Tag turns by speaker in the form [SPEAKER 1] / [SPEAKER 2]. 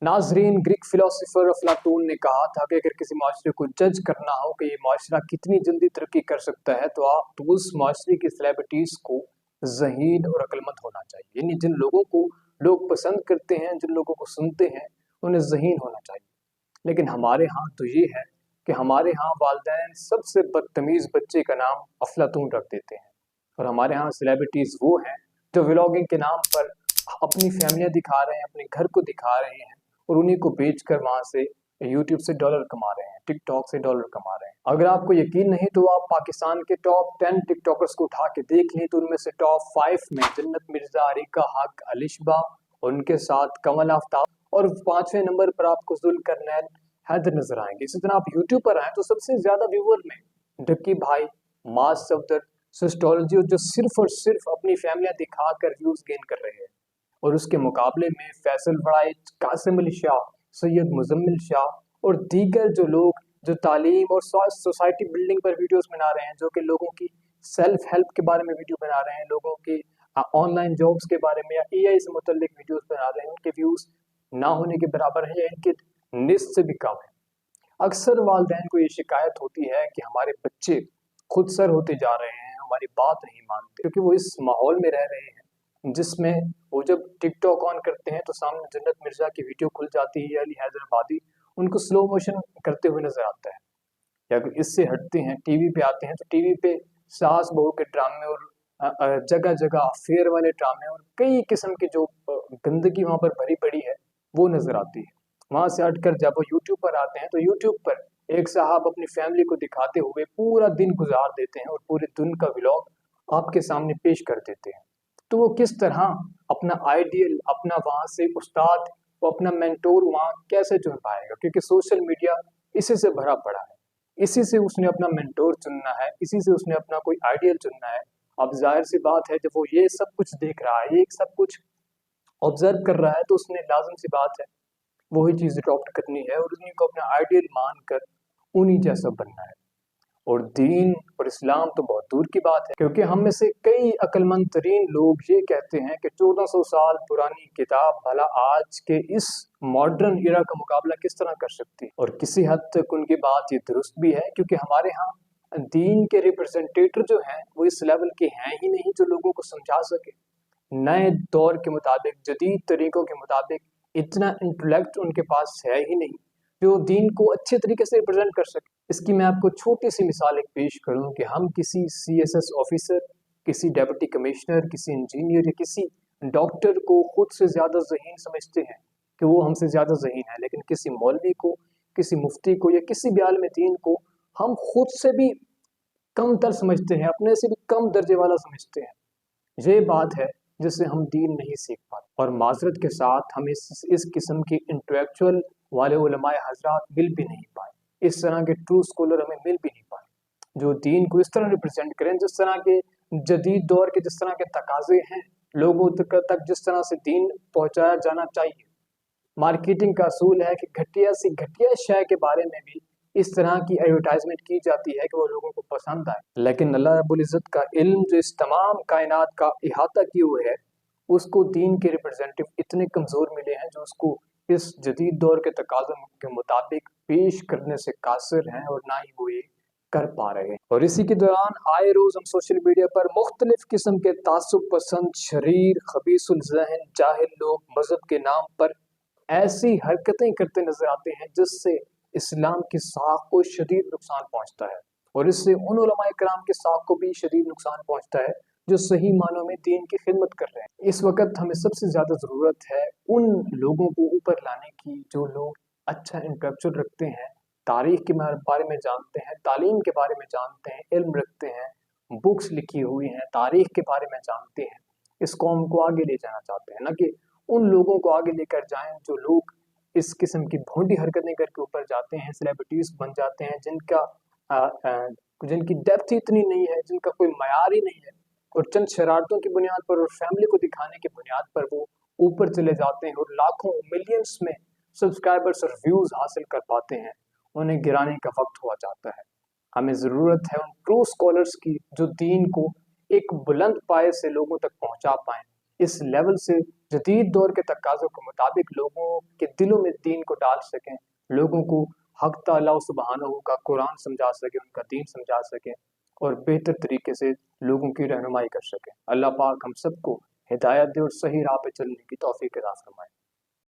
[SPEAKER 1] नाजरीन, Greek philosopher अफलातून ने कहा था कि अगर किसी माशरे को जज करना हो कि ये माशरा कितनी जल्दी तरक्की कर सकता है तो उस माशरे की सेलिब्रिटीज को ज़हीन और अक्लमंद होना चाहिए। यानी जिन लोगों को लोग पसंद करते हैं, जिन लोगों को सुनते हैं, उन्हें ज़हीन होना चाहिए। लेकिन हमारे यहाँ तो ये है कि हमारे यहाँ वालिदैन सबसे बदतमीज़ बच्चे का नाम अफलातून रख देते हैं, और हमारे यहाँ सेलिब्रिटीज़ वो हैं जो व्लॉगिंग के नाम पर अपनी फैमिलियाँ दिखा रहे हैं, अपने घर को दिखा रहे हैं, और उन्हीं को बेचकर वहाँ से यूट्यूब से डॉलर कमा रहे हैं, टिकटॉक से डॉलर कमा रहे हैं। अगर आपको यकीन नहीं तो आप पाकिस्तान के टॉप 10 टिकटॉकर्स को उठा के देख लें, तो उनमें से टॉप 5 में जन्नत मिर्जा, अरिका हक, अलिशबा, उनके साथ कमल आफ्ताब, और 5वें नंबर पर आपको जुल्करनैन हैदर नजर आएंगे। इसी तरह आप यूट्यूब पर आए तो सबसे ज्यादा व्यूअर में डक्की भाई, मास सफदर, सिस्टोलॉजी, जो सिर्फ और सिर्फ अपनी फैमिलियां दिखाकर व्यूज गेन कर रहे हैं, और उसके मुकाबले में फैसल बड़ाई, कासिम अली शाह, सैयद मुजम्मिल शाह और दीगर जो लोग जो तालीम और सोसाइटी बिल्डिंग पर वीडियोस बना रहे हैं, जो कि लोगों की सेल्फ हेल्प के बारे में वीडियो बना रहे हैं, लोगों की ऑनलाइन जॉब्स के बारे में या एआई से मुतल्लिक वीडियोस बना रहे हैं, उनके व्यूज ना होने के बराबर है या इनके निस्फ से भी कम है। अक्सर वालिदैन को ये शिकायत होती है कि हमारे बच्चे खुद सर होते जा रहे हैं, हमारी बात नहीं मानते, क्योंकि वो इस माहौल में रह रहे हैं जिसमें वो जब टिकटॉक ऑन करते हैं तो सामने जन्नत मिर्जा की वीडियो खुल जाती है, अली हैदराबादी उनको स्लो मोशन करते हुए नजर आता है। या अगर इससे हटते हैं, टीवी पे आते हैं, तो टीवी पे सास बहू के ड्रामे और जगह जगह अफेयर वाले ड्रामे और कई किस्म की जो गंदगी वहां पर भरी पड़ी है वो नजर आती है। वहां से हटकर जब वो यूट्यूब पर आते हैं तो यूट्यूब पर एक साहब अपनी फैमिली को दिखाते हुए पूरा दिन गुजार देते हैं और पूरे दिन का व्लॉग आपके सामने पेश कर देते हैं। तो वो किस तरह अपना आइडियल, अपना वहां से उस्ताद, वो अपना मेंटोर वहां कैसे चुन पाएगा, क्योंकि सोशल मीडिया इसी से भरा पड़ा है, इसी से उसने अपना मेंटोर चुनना है, इसी से उसने अपना कोई आइडियल चुनना है। अब जाहिर सी बात है, जब वो ये सब कुछ देख रहा है, ये सब कुछ ऑब्जर्व कर रहा है, तो उसने लाजिम सी बात है वही चीज अडॉप्ट करनी है और उन्हीं को अपना आइडियल मानकर उन्हीं जैसा बनना है। और दीन और इस्लाम तो बहुत दूर की बात है, क्योंकि हम में से कई अक्लमंद तरीन लोग ये कहते हैं कि 1400 साल पुरानी किताब भला आज के इस मॉडर्न इरा का मुकाबला किस तरह कर सकती है। और किसी हद तक उनकी बात ये दुरुस्त भी है, क्योंकि हमारे यहाँ दीन के रिप्रेजेंटेटर जो हैं वो इस लेवल के हैं ही नहीं जो लोगों को समझा सके। नए दौर के मुताबिक, जदीद तरीकों के मुताबिक इतना इंटेलेक्ट उनके पास है ही नहीं जो दीन को अच्छे तरीके से रिप्रेजेंट कर सके। इसकी मैं आपको छोटी सी मिसाल एक पेश करूं कि हम किसी सीएसएस ऑफिसर, किसी डेप्यूटी कमिश्नर, किसी इंजीनियर या किसी डॉक्टर को खुद से ज्यादा ज़हीन समझते हैं कि वो हमसे ज्यादा ज़हीन है, लेकिन किसी मौलवी को, किसी मुफ्ती को या किसी भी आलिम दीन को हम खुद से भी कम तर समझते हैं, अपने से भी कम दर्जे वाला समझते हैं। ये बात है जिससे हम दीन नहीं सीख पाते, और माजरत के साथ हम इस किस्म की इंटेलेक्चुअल वाले उलमाए हजरात मिल भी नहीं पाए, इस तरह के ट्रू स्कॉलर हमें मिल भी नहीं पाए जो दीन को इस तरह रिप्रेजेंट करें, जिस तरह के जदीद दौर के जिस तरह के तकाजे हैं लोगों तक जिस तरह से दीन पहुंचाया जाना चाहिए। मार्केटिंग का असूल है कि घटिया सी घटिया शय के बारे में भी इस तरह की एडवर्टाइजमेंट की जाती है कि वो लोगों को पसंद आए, लेकिन अल्लाह रब्बुल इज़्ज़त का इल्म जो इस तमाम कायनात का इहाता किए हुए है, उसको दीन के रिप्रेजेंटेटिव इतने कमज़ोर मिले हैं जो उसको इस जदीद दौर के तकाज़ों के मुताबिक पेश करने से कासिर हैं, और ना ही वो ये कर पा रहे हैं। और इसी के दौरान आए रोज़ हम सोशल मीडिया पर मुख्तलिफ किस्म के तासुब पसंद, शरीर, खबीसुल ज़हन, जाहिल लोग मजहब के नाम पर ऐसी हरकतें करते नजर आते हैं जिससे इस्लाम की साख को शदीद नुकसान पहुंचता है, और इससे उन उलमाए कराम की साख को भी शदीद नुकसान पहुंचता है जो सही मानों में दीन की खिदमत कर रहे हैं। इस वक्त हमें सबसे ज्यादा जरूरत है उन लोगों को ऊपर लाने की जो लोग अच्छा इंटेलेक्चुअल रखते हैं, तारीख के बारे में जानते हैं, तालीम के बारे में जानते हैं, इल्म रखते हैं, बुक्स लिखी हुई हैं, तारीख के बारे में जानते हैं, इस कौम को आगे ले जाना चाहते हैं, न कि उन लोगों को आगे लेकर जाएं जो लोग इस किस्म की भोंडी हरकतें करके ऊपर जाते हैं, सेलिब्रिटीज बन जाते हैं, जिनकी डेप्थ ही इतनी नहीं है, जिनका कोई मयार ही नहीं है, और चंद शरारतों की बुनियाद पर और फैमिली को दिखाने की बुनियाद पर वो ऊपर चले जाते हैं और लाखों मिलियंस में सब्सक्राइबर्स और व्यूज हासिल कर पाते हैं। उन्हें गिराने का वक्त हुआ जाता है। हमें ज़रूरत है उन ट्रू स्कॉलर्स की जो दीन को एक बुलंद पाए से लोगों तक पहुंचा पाएं, इस लेवल से जदीद दौर के तकाज़ों के मुताबिक लोगों के दिलों में दीन को डाल सकें, लोगों को हक़ ताला सुब्हानहू का कुरान समझा सकें, उनका दीन समझा सकें और बेहतर तरीके से लोगों की रहनुमाई कर सकें। अल्लाह पाक हम सबको हिदायत दे और सही राह पे चलने की तौफीक अता फरमाए।